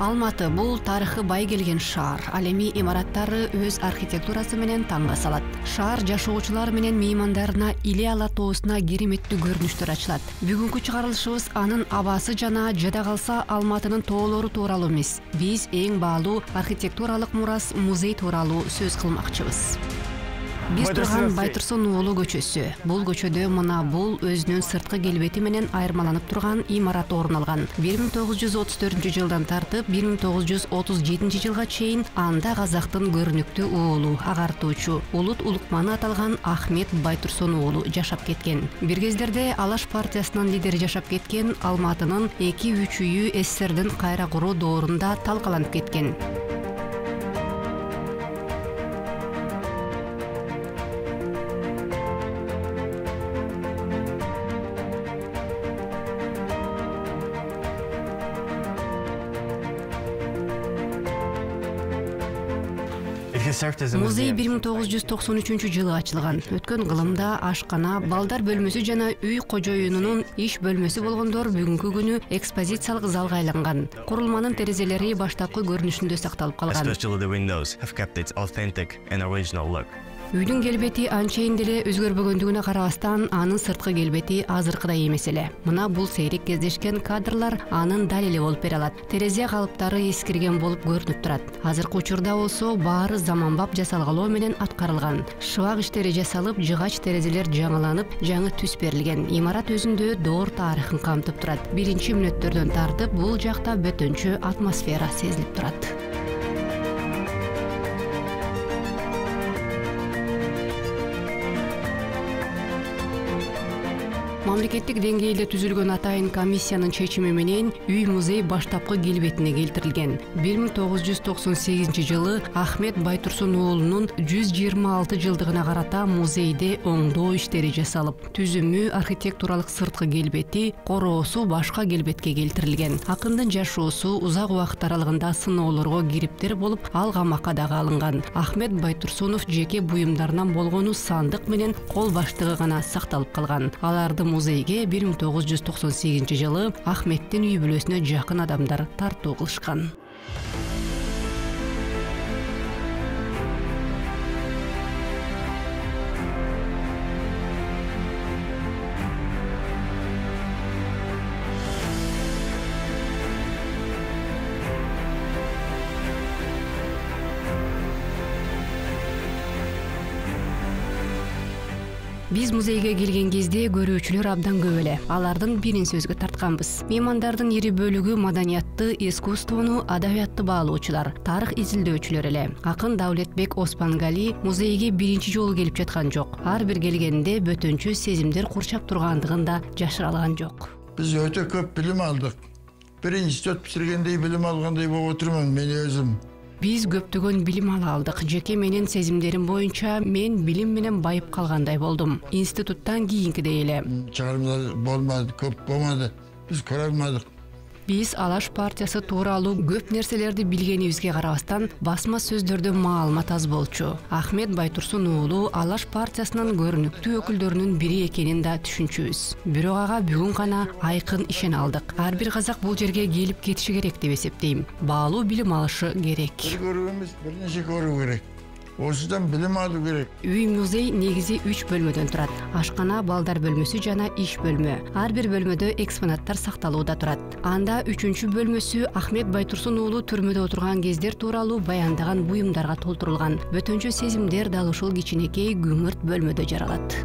Алматы бул тарыхы бай келген шаар. Ал эми имараттары өз архитектурасы менен таңга салат. Шаар жашоочулар менен меймандарына Иле Ала тоосуна кереметтүү көрүнүштөр ачылат. Бүгүнкү чыгарылышыбыз анын абасы жана жада калса Алматынын тоолору тууралуу эмес. Биз эң баалуу архитектуралык мурас музей тууралуу сөз кылмакчыбыз. Биз турган Байтурсун уулу көчөсү. Бул көчөдө мына бул өзүнүн сырткы келбети менен айырмаланып турган имарат орун алган. 1934-жылдан тартып 1937 жылга чейин анда казактын көрүнүктүү уулу, агартуучу, улут улукманы аталган Ахмет Байтурсун уулу жашап кеткен. Бир кездерде Алаш партиясынын лидери жашап кеткен. Алматынын 2-3 үйү СССРдин кайра куруу доорунда талкаланып кеткен. Музей 1993-жылы ачылган. Өткөн кылымда ашкана, балдар бөлмөсү жана үй кожоюнунун иш бөлмөсү болгондор бүгүнкү күнү экспозициялык залга айланган. Курулманын терезелери баштапкы көрүнүшүндө сакталып калган. Үйдүн келбети анчейин деле өзгөрбөгөндүгүнө карабастан, анын сырткы келбети азыркыдай эмес эле. Мына бул сейрек кездешкен кадрлар анын далили болуп бере алат. Терезе калыптары эскирген болуп көрүнүп турат. Азыркы учурда болсо баары заманбап жасалгалоо менен аткарылган. Шыбак иштери жасалып, жыгач терезелер жаңыланып, жаңы түс берилген. Имарат өзүндө доор тарыхын камтып турат. Биринчи мүнөттөрдөн тартып, бул жакта бөтөнчө атмосфера сезилип турат. Мамлекеттик деңгээлде түзүлгөн атайын комиссиянын чечими менен үй музей баштапкы келбетине келтирилген. 1998-жылы Ахмет Байтурсун уулунун 126 жылдыгына карата музейде оңдоо иштери жасалып, түзүмү, архитектуралык сырткы келбети, короосу башка келбетке келтирилген. Акындын жашоосу узак убакыт аралыгында сыноолорго кириптер болуп, ал камакка дагы алынган. Ахмет Байтурсунов жеке буюмдарынан болгону сандык менен кол баштыгы гана сакталып калган. Аларды музейге 1998-жылы Ахметтин үй бүлөсүнө жакын адамдар тартуу кылышкан. Биз музейге келген кезде көрүүчүлөр абдан көп эле. Алардын бирин сөзгө тартканбыз. Меймандардын ири бөлүгү маданиятты, искусствону, адабиятты баалоочулар, тарых изилдөөчүлөр эле. Акын Даулетбек Оспангали музейге биринчи жолу келип жаткан жок. Ар бир келгенде бөтөнчө сезимдер курчап тургандыгын да жашыра алган жок. Биз өтө көп билим алдык. Бир институт битиргендей билим алгандай болуп отурмун мен өзүм. Биз көптөгөн билим ала алдык. Жеке менин сезимдерим боюнча мен билим менен байып калгандай болдум. Институттан кийинкидей эле. Чыгармалар болмады, көп болмады. Биз көрө алмадык. Биз Алаш партиясы тууралуу көп нерселерди билгенибизге карабастан, басма сөздөрдө маалымат аз болчу. Ахмет Байтурсун уулу Алаш партиясынын көрүнүктүү өкүлдөрүнүн бири экенин да түшүнчүбүз. Бирок ага бүгүн гана айкын ишене алдык. Ар бир казак бул жерге келип кетиши керек деп эсептейм. Баалуу билим алышы керек. Бир көрүү эмес, бир нече көрүү керек. Осудан билим алуу керек. Үй музей негизи 3 бөлмөдөн турат. Ашкана, балдар бөлмөсү жана иш бөлмө. Ар бир бөлмөдө экспонаттар сакталууда турат. Анда 3-чү бөлмөсү Ахмет Байтурсун уулу түрмөдө отурган кездер тууралуу баяндаган буюмдарга толтурулган. Бөтөнчө сезимдер дал ушул кичинекей күңүрт бөлмөдө жаралат.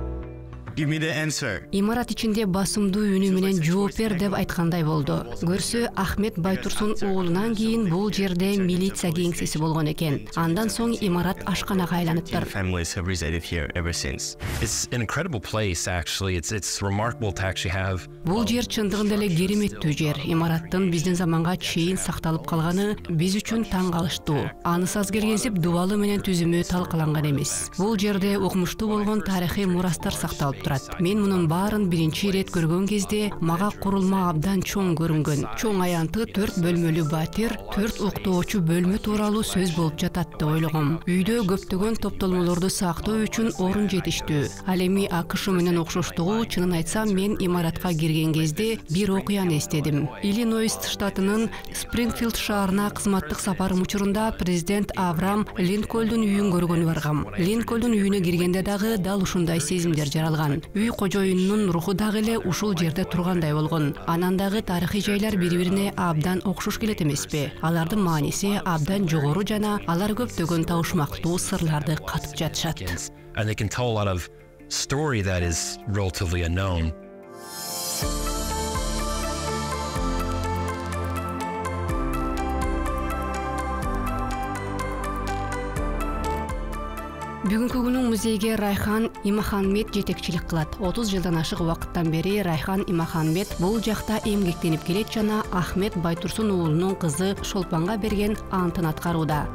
Имарат ичинде басымдуу үнү менен жооп бер деп айткандай болду. Көрсө Ахмет Байтурсун уулунан кийин бул жерде милиция кеңсеси болгон экен. Андан соң имарат ашканага айланыптыр. Бул жер чындыгында эле кереметтүү жер. Имараттын биздин заманга чейин сакталып калганы биз үчүн таң калыштуу. Анысы аз келгенсип дубалы менен түзүмү талкаланган эмес. Бул жерде укмуштуу болгон тарыхый мурастар сакталып көрүнүп турат. Мен мунун баарын биринчи ирет көргөн кезде мага курулма абдан чоң көрүнгөн. Чоң аянты 4 бөлмөлүү батир, 4 уктоочу бөлмө тууралуу сөз болуп жатат деп ойлогом. Үйдө көптөгөн топтолмолорду сактоо үчүн орун жетиштүү. Ал эми АКШ менен окшоштугу, чынын айтсам, мен имаратка кирген кезде бир окуяны эстедим. Иллинойс штатынын Спрингфилд шаарына кызматтык сапарым учурунда президент Авраам Линкольндун үйүн көргөнү баргам. Линкольндун үйүнө киргенде дагы дал ушундай сезимдер жаралган. Үй кожоюнунун руху дагы эле ушул жерде тургандай болгон. Анан дагы тарыхый жайлар бири-бирине абдан окшош келет эмеспи? Алардын мааниси абдан жогору жана алар көптөгөн табышмактуу сырларды катып жатышат. And they can tell a lot of story that is relatively unknown. Бүгүнкү күнү музейге Райхан Имаханбет жетекчилик кылат. 30 жылдан ашык убакыттан бери Райхан Имаханбет бул жакта эмгектенип келет жана Ахмет Байтурсун уулунун кызы Шолпанга берген антын аткарууда.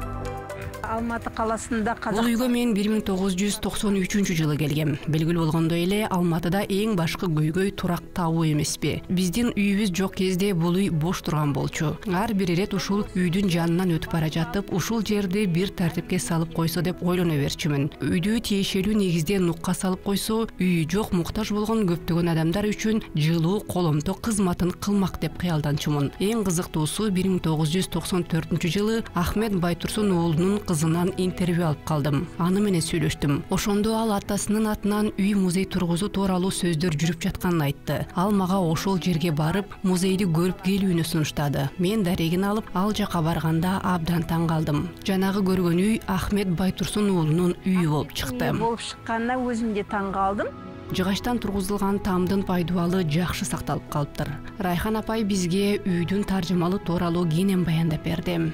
Алматы каласында Бул үйгө мен 1993-жылы келгем. Белгилүү болгондой эле Алматыда эң башкы көйгөй турак табуу эмеспи. Биздин үйүбүз жок кезде бул үй бош турган болчу. Ар бир ирет ушул үйдүн жанынан өтүп бара жатып, ушул жерди бир тартипке салып койсо деп ойлоно берчүмүн. Үйдү тиешелүү негизде нукка салып койсо, үйү жок муктаж болгон көптөгөн адамдар үчүн жылуу коломто кызматын кылмак деп кыялданчумун. Эң кызыктуусу 1994-жылы Ахмет Байтурсун уулунун кызынан интервью алып калдым. Аны менен сүйлөштүм. Ошондо ал атасынын атынан үй музей тургузуу тууралуу сөздөр жүрүп жатканын айтты. Ал мага ошол жерге барып, музейди көрүп келүүнү сунуштады. Мен дарегин алып, ал жака барганда абдан таң калдым. Жанагы көргөн үй Ахмет Байтурсун уулунун үйү болуп чыкты. Болуп чыкканына өзүм де таң калдым. Жыгачтан тургузулган тамдын пайдубалы жакшы сакталып калыптыр. Райхан апай бизге үйдүн таржымалы тууралуу кенен баяндап берди.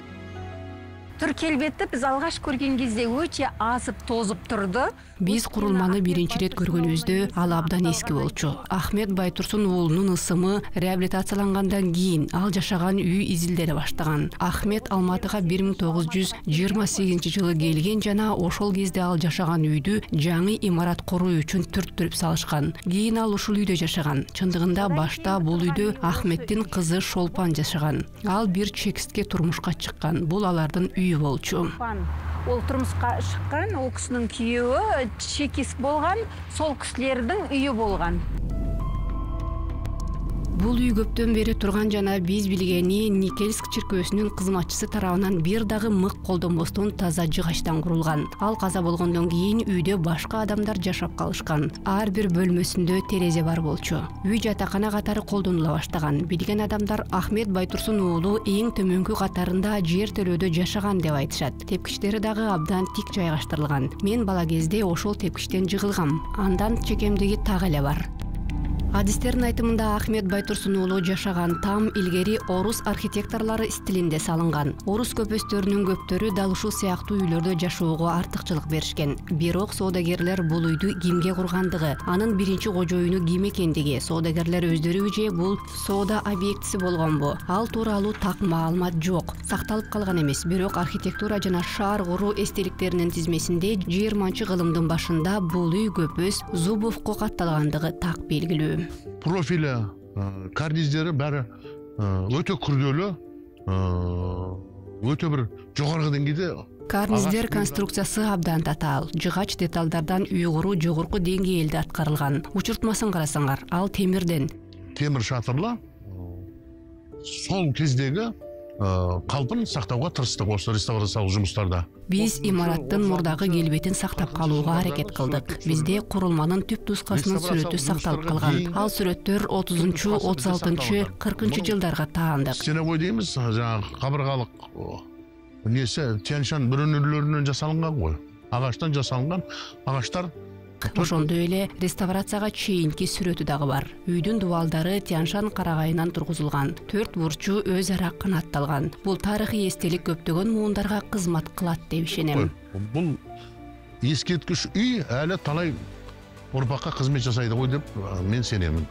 Түр-келбетти биз алгаш көргөн кезде өчө азып тозуп турду. Биз курулманы биринчи ирет көргөнүбүздө ал абдан эски болчу. Ахмет Байтурсун уулунун ысымы реабилитациялангандан кийин ал жашаган үй изилдене баштаган. Ахмет Алматыга 1928-жылы келген жана ошол кезде ал жашаган үйдү жаңы имарат куруу үчүн түрттүрүп салышкан. Кийин ал ушул үйдө жашаган. Чындыгында башта бул үйдө Ахметтин кызы Шолпан жашаган. Ал бир чекистке турмушка чыккан. Бул алардын үйү болчу. Ол турмушка чыккан, ол кишинин күйөөү чекист болгон, сол кишилердин үйү болгон. Бул үй көптөн бери турган жана биз билгени Никельск чиркөөсүнүн кызматчысы тарабынан бир дагы мык колдонбостон таза жыгачтан курулган. Ал каза болгондон кийин үйдө башка адамдар жашап калышкан. Ар бир бөлмөсүндө терезе бар болчу. Үй жатакана катары колдонула баштаган. Билген адамдар Ахмет Байтурсун уулу эң төмөнкү катарында жер төлөөдө жашаган деп айтышат. Тепкичтери дагы абдан тик жайгаштырылган. Мен бала кезде ошол тепкичтен жыгылгам. Андан чекемдиги так эле бар. Адистердин айтымында Ахмет Байтурсун уулу жашаган там илгери орус архитекторлору стилинде салынган. Орус көпөстөрүнүн көптөрү дал ушул сыяктуу үйлөрдө жашоого артыкчылык беришкен. Бирок соодагерлер бул үйдү кимге кургандыгы, анын биринчи кожоюну ким экендиги, соодагерлер өздөрү же бул соода объектиси болгонбу? Ал тууралуу так маалымат жок. Сакталып калган эмес, бирок архитектура жана шаар куруу эстеликтеринин тизмесинде 20-кылымдын башында бул үй көпөс Зубовко катталгандыгы так белгилүү. Профили, карниздери бәрі өтө күрделүү, өтө бир жогорку деңгейде. Карниздер конструкциясы абдан татаал. Жыгач деталдардан үй куруу жогорку деңгээлде аткарылган. Учуртмасын карасаңар, ал темирден. Темир шатырлы, сол кездеги калпын сактауга тырыштык осы реставрациялык жумуштарда. Биз имараттын мурдагы келбетин сактап калууга аракет кылдык. Бизде курулманын түп нускасынын сүрөтү сакталып калган. Ал сүрөттөр 30-чу, 36-чы, 40-чы жылдарга таандык. Стеновой деймиз, жанагы кабыргалык несе Тянь-Шань бүрүнүлөрүнөн жасалынган го. Агачтан жасалган, агачтар. Ошондой эле реставрацияга чейинки сүрөтү дагы бар. Үйдүн дубалдары Тянь-Шань карагайынан тургузулган. 4 бурчу өз ара канатталган. Бул тарыхый эстелик көптөгөн муундарга кызмат кылат деп ишенем. Бул эскерткич үй әлі талай урпакка кызмет жасайды ғой деп мен сенемин.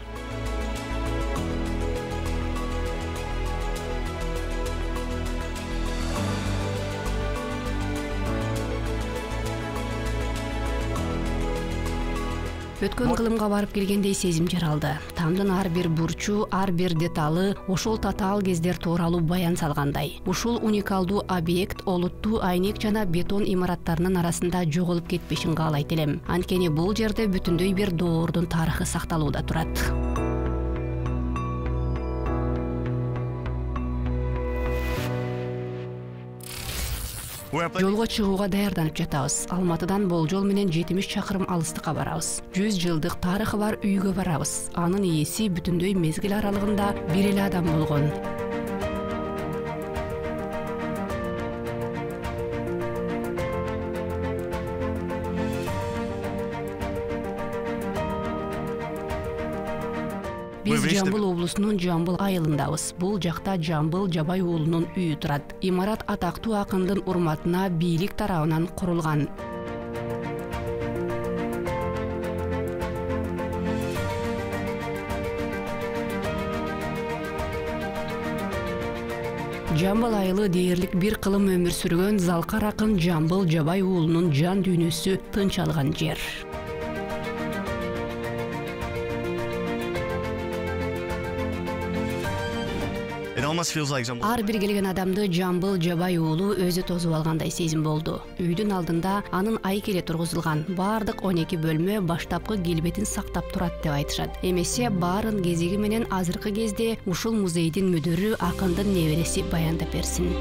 Өткөн кылымга барып келгендей сезим жаралды. Тамдын ар бир бурчу, ар бир деталы ошол татаал кездер тууралуу баян салгандай. Ушул уникалдуу объект олуттуу айнек жана бетон имараттарынын арасында жоголуп кетпешин каалайт элем. Анткени бул жерде бүтүндөй бир доордун тарыхы сакталууда турат. Жолго чыгууга даярданып жатабыз. Алматыдан болжол менен 70 чакырым алыстыкка барабыз. 100 жылдык тарыхы бар үйгө барабыз. Анын ээси бүтүндөй мезгил аралыгында бир эле адам болгон. Биз Жамбыл облусунун Жамбыл айылындабыз. Бул жакта Жамбыл Жабай уулунун үйү турат. Имарат атактуу акындын урматына бийлик тарабынан курулган. Жамбыл айылы дээрлик бир кылым өмүр сүргөн Залкар акын Жамбыл Жабай уулунун жан дүйнөсү тынч алган жер. Ар бир келген адамды Жамбыл Жабай уулу өзү тосуп алгандай сезим болду. Үйдүн алдында анын айкеле тургузулган. Бардык 12 бөлмө баштапкы келбетин сактап турат деп айтышат. Эмесе баарын кезиги менен азыркы кезде ушул музейдин мүдүрү акындын небереси баяндап берсин.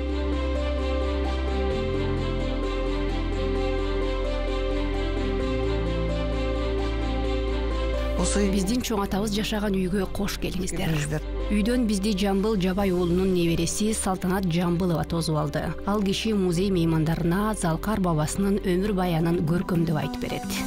Биздин чоң атабыз жашаган үйгө кош келиңиздер. Үйдөн бизди Жамбыл Жабай уулунун небереси Салтанат Жамбылова тосуп алды. Ал киши музей меймандарына Залкар бабасынын өмүр баянын көркөмдөп айтып берет.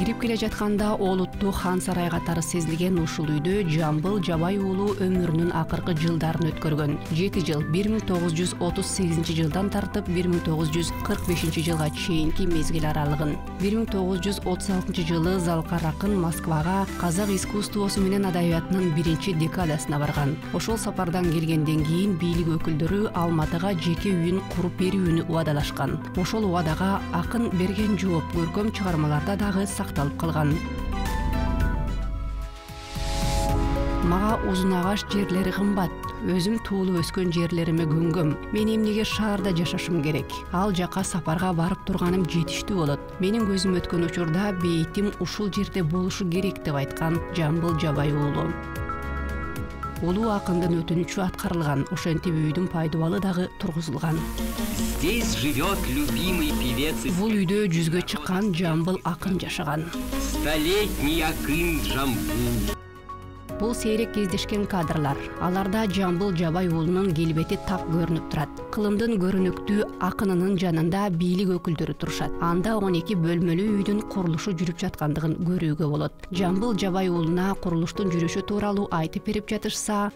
Кирип келе жатканда олуттуу хан сарай катары сезилген ушул үйдө Жамбыл Жабай уулу өмүрүнүн акыркы жылдарын өткөргөн. 7 жыл 1938 жылдан тартып 1945 жылга чейинки мезгил аралыгын. 1936 жылы Залкар акын Москвага казак искусствосу менен адабиятынын биринчи декадасына барган. Ошол сапардан келгенден кийин бийлик өкүлдөрү Алматыга жеке үйүн куруп берүүнү убадалашкан. Ошол убадага акын берген жооп көркөм чыгармаларда дагы сакталып калган. Мага узун агаш жерлери кымбат. Өзүм туулуп өскөн жерлериме көнгөм. Мен эмнеге шаарда жашашым керек? Ал жака сапарга барып турганым жетиштүү болот. Менин көзүм өткөн учурда бейтим ушул жерде болушу керек деп айткан Жамбыл Жабай уулу. Улуу акындын өтүнүчү аткарылган, ошентип үйдүн пайдубалы дагы тургузулган. Здесь живет любимый певец. Бул үйдө жүзгө чыккан Жамбыл акын жашаган. Столетний акын Жамбыл. Бул сейрек кездешкен кадрлар. Аларда Жамбыл Жабай уулунун келбети так көрүнүп турат. Кылымдын көрүнүктүү акынынын жанында бийлик өкүлдөрү турушат. Анда 12 бөлмөлүү үйдүн курулушу жүрүп жаткандыгын көрүүгө болот. Жамбыл Жабай уулуна курулуштун жүрүшү тууралуу айтып берип жатышса,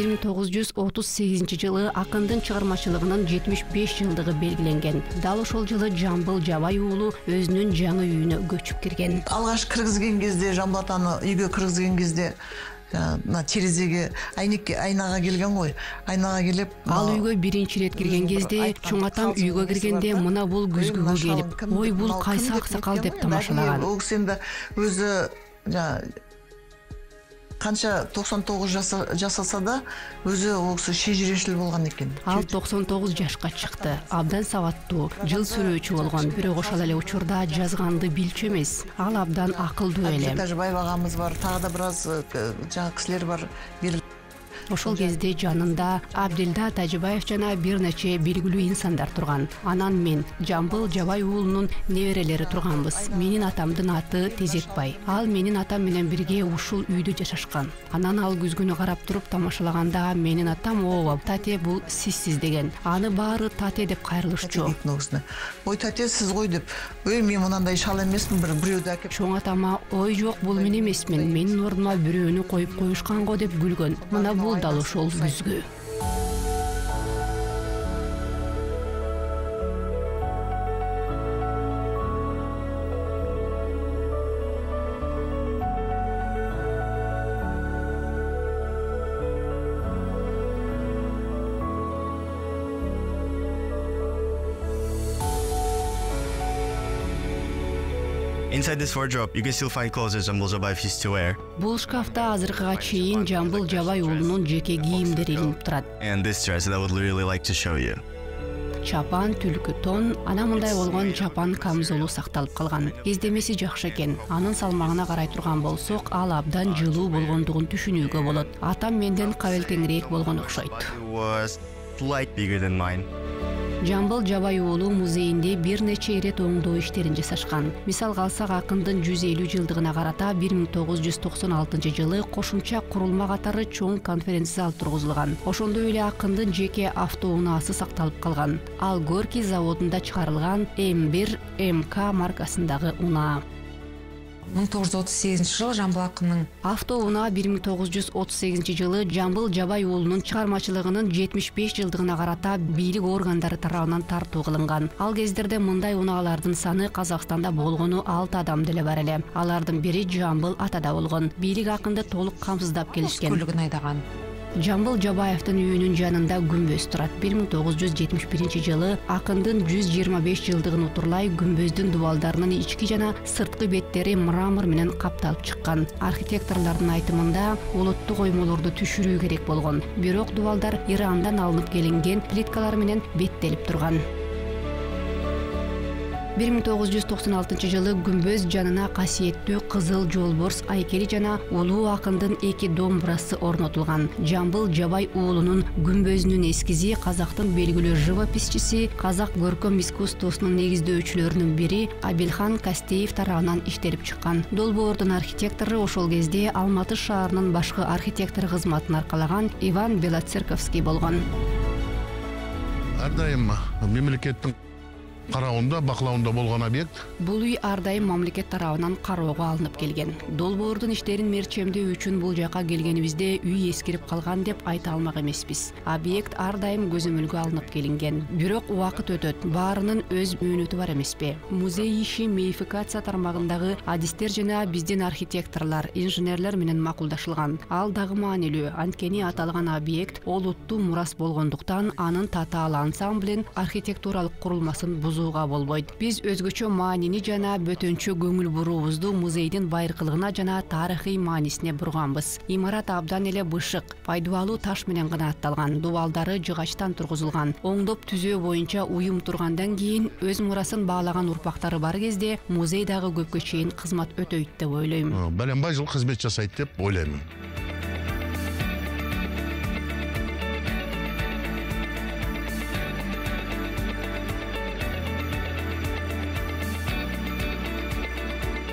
1938 жылы акындын чыгармачылыгынын 75 жылдыгы белгиленген. Дал ошол жылы Жамбыл Жабай уулу өзүнүн жаңы үйүнө көчүп кирген. Алгаш киргизген кезде Жамбыл атаны үйгө киргизген кезде терезеге айнага келген ғой. Айнага келип, ал үйгө биринчи рет кирген кезде чоң атам үйгө киргенде мына бул күзгүгө келип, ой бул кайсы аксакал деп тамашалаган. Ол кисенде өзү канча 99 жасаса да өзү ол киши шежирешил болгон экен. Ал 99 жашка чыкты. Абдан сабаттуу, жыл сүрөөчү болгон, бирок ошол эле учурда жазганды билчү эмес. Ал абдан акылдуу эле. Тажбаев агамыз бар, тагы да бир аз жаңы кишилер бар. Ошол кезде жанында Абдилда Тажибаев жана бир нече белгилүү инсандар турган. Анан мен Жамбыл Жабай уулунун неберелери турганбыз. Менин атамдын аты Тезекбай. Ал менин атам менен бирге ушул үйдө жашашкан. Анан ал күзгүнү карап туруп тамашалаганда менин атам ооба тате бул сизсиз деген. Аны баары тате деп кайрылышчу. Ой тате сиз гой деп. Ой мен мынандай шал эмесмин, бирөөдү акеп. Чоң атама ой жок бул мен эмесмин. Менин ордума бирөөнү коюп коюшкан го деп күлгөн. Мына бул дал ошол күзгү. Inside this wardrobe, you can still find clothes that Jambul Jabayev used to wear. Бул шкафта азыркыга чейин Жамбыл Жабай уулунун жеке кийимдери илинип турат. And this dress that I would really like to show you. Чапан, түлкү тон, ана мындай болгон чапан камзолу сакталып калган. Издемеси жакшы экен. Анын салмагына карай турган болсок, ал абдан жылуу болгондугун түшүнүүгө болот. Атам менден кабыл-теңирээк болгон окшойт. It was slightly bigger than mine. Жамбыл Жабай уулу музейинде бир нече ирет оңдоо иштерин жасашкан. Мисалга алсак, акындын 150 жылдыгына карата 1996 жылы кошумча курулма катары чоң конференция зал тургузулган. Ошондой эле акындын жеке автоунаасы сакталып калган. Ал Горький заводунда чыгарылган М1 МК маркасындагы унаа. 1938 жылы Жамбыл акынын автоунаа 1938 жылы Жамбыл Жабай уулунун чыгармачылыгынын 75 жылдыгына карата бийлик органдары тарабынан тартуу кылынган. Ал кездерде мындай унаалардын саны Казакстанда болгону 6 адам деле бар эле. Алардын бири Жамбыл атада болгон. Бийлик акынды толук камсыздап келишкен. көлүгүн айдаган. Жамбыл Жабаевдин үйүнүн жанында күмбөз турат. 1971 жылы акындын 125 жылдыгын утурлай күмбөздүн дубалдарынын ички жана сырткы беттери мрамор менен капталып чыккан. Архитекторлордун айтымында олоттуу коймолорду түшүрүү керек болгон. Бирок дубалдар Ирандан алынып келинген плиткалар менен беттелип турган. 1996 жылы күмбөз жанына касиеттүү кызыл жолборс айкели жана улуу акындын 2 домбурасы орнотулган. Жамбыл Жабай уулунун күмбөзүнүн эскизи казактын белгилүү живописчиси, казак көркөм искусствосунун негиздөөчүлөрүнүн бири Абилхан Кастеев тарабынан иштелип чыккан. Долбоордун архитектору ошол кезде Алматы шаарынын башкы архитектор кызматын аркалаган Иван Белоцерковский болгон. Ар дайым мемлекеттин карауында, бакылауында болгон объект. Бул үй ар дайым мамлекет тарабынан кароого алынып келген. Долбоордун иштерин мерчемдөө үчүн бул жака келгенибизде үй эскирип калган деп айта алмак эмеспиз. Объект ар дайым көзөмөлгө алынып келинген. Бирок убакыт өтөт, баарынын өз мөөнөтү бар эмеспи. Музей иши мейфикация тармагындагы адистер жана биздин архитекторлор, инженерлер менен макулдашылган. Ал дагы маанилүү, анткени аталган объект олуттуу мурас болгондуктан анын татаал ансамблин архитектуралык курулмасын бузууга болбойт. Биз өзгөчө маанини жана бөтөнчө көңүл буруубузду музейдин байыркылыгына жана тарыхый маанисине бурганбыз. Имарат абдан эле бышык, пайдалуу таш менен гана атталган, дубалдары жыгачтан тургузулган. Оңдоп түзөө боюнча уюм тургандан кийин өз мурасын баалаган урпактары бар кезде музей дагы көпкө чейин кызмат өтөйт деп ойлойм. Баленбай жыл кызмет жасайт деп ойлойм.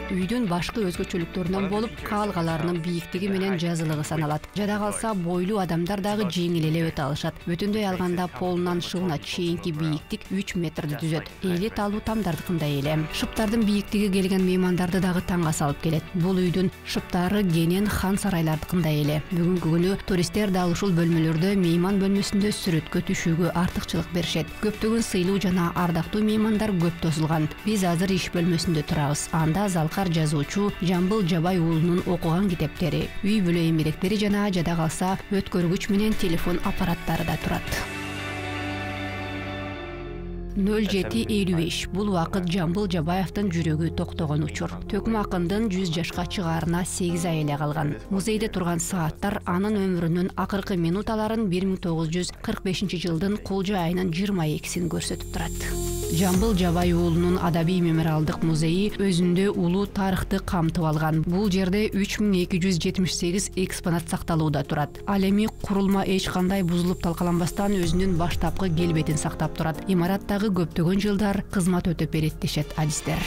Үйдүн башкы өзгөчөлүктөрүнөн болуп, каалгаларынын бийиктиги менен жазылыгы саналат. Жада калса бойлуу адамдар дагы жеңил эле өтө алышат. Бүтүндөй алганда полунан шыбына чейинки бийиктик 3 метрди түзөт. Эли талуу тамдардыкындай эле. Шыптардын бийиктиги келген меймандарды дагы таңга салып келет. Бул үйдүн шыптары кенен хан сарайлардыкындай эле. Бүгүнкү күнү туристтер дал ушул бөлмөлөрдө мейман бөлмөсүндө сүрөткө түшүүгө артыкчылык беришет. Көптөгөн сыйлуу жана ардактуу меймандар көп тосулган. Биз азыр иш бөлмөсүндө турабыз. Анда Залкар жазуучу Жамбыл Жабай уулунун окуган китептери, үй бүлө эмеректери жана жада калса өткөргүч менен телефон аппараттары да турат. 07:55 бул убакыт Жамбыл Жабаевдин жүрөгү токтогон учур. Төкмө акындын 100 жашка чыгаарына 8 ай эле калган. Музейде турган сааттар анын өмүрүнүн акыркы минуталарын 1945 жылдын кулжа айынын 22-син көрсөтүп турат. Жамбыл Жабай уулунун адабий мемориалдык музейи өзүндө улуу тарыхты камтып алган. Бул жерде 3278 экспонат сакталууда турат. Ал эми курулма эч кандай бузулуп талкаланбастан өзүнүн баштапкы келбетин сактап турат. Имараттагы көптөгөн жылдар кызмат өтөп берет дешет адистер.